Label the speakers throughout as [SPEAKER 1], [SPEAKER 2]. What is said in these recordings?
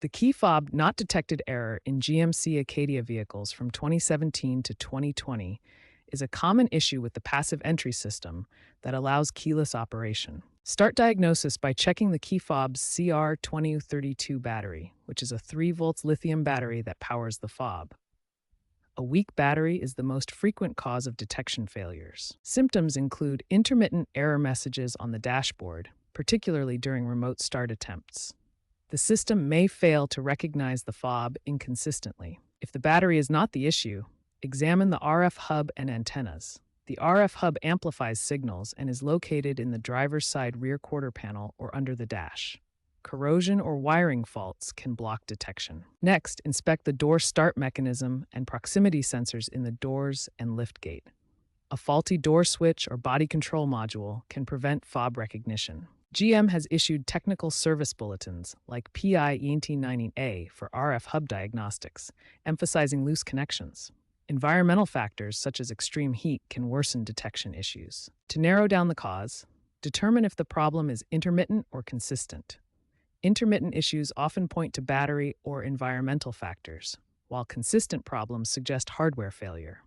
[SPEAKER 1] The key fob not detected error in GMC Acadia vehicles from 2017 to 2020 is a common issue with the passive entry system that allows keyless operation. Start diagnosis by checking the key fob's CR2032 battery, which is a 3 volts lithium battery that powers the fob. A weak battery is the most frequent cause of detection failures. Symptoms include intermittent error messages on the dashboard, particularly during remote start attempts. The system may fail to recognize the fob inconsistently. If the battery is not the issue, examine the RF hub and antennas. The RF hub amplifies signals and is located in the driver's side rear quarter panel or under the dash. Corrosion or wiring faults can block detection. Next, inspect the door start mechanism and proximity sensors in the doors and liftgate. A faulty door switch or body control module can prevent fob recognition. GM has issued technical service bulletins like PI ENT90A for RF hub diagnostics, emphasizing loose connections. Environmental factors such as extreme heat can worsen detection issues. To narrow down the cause, determine if the problem is intermittent or consistent. Intermittent issues often point to battery or environmental factors, while consistent problems suggest hardware failure.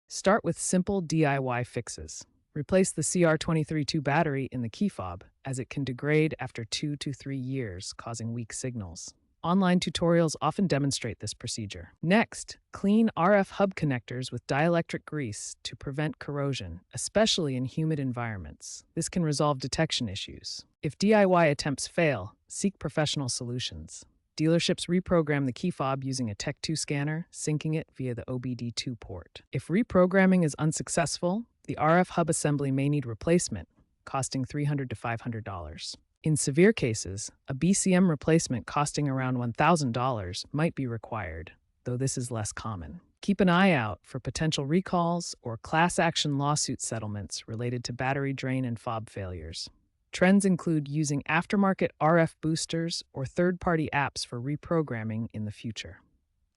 [SPEAKER 1] Start with simple DIY fixes. Replace the CR2032 battery in the key fob, as it can degrade after 2 to 3 years, causing weak signals. Online tutorials often demonstrate this procedure. Next, clean RF hub connectors with dielectric grease to prevent corrosion, especially in humid environments. This can resolve detection issues. If DIY attempts fail, seek professional solutions. Dealerships reprogram the key fob using a Tech2 scanner, syncing it via the OBD2 port. If reprogramming is unsuccessful, the RF hub assembly may need replacement, costing $300 to $500. In severe cases, a BCM replacement costing around $1,000 might be required, though this is less common. Keep an eye out for potential recalls or class action lawsuit settlements related to battery drain and fob failures. Trends include using aftermarket RF boosters or third-party apps for reprogramming in the future.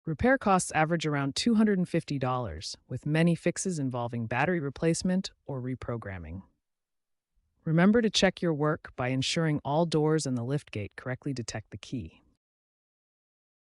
[SPEAKER 1] Repair costs average around $250, with many fixes involving battery replacement or reprogramming. Remember to check your work by ensuring all doors and the liftgate correctly detect the key.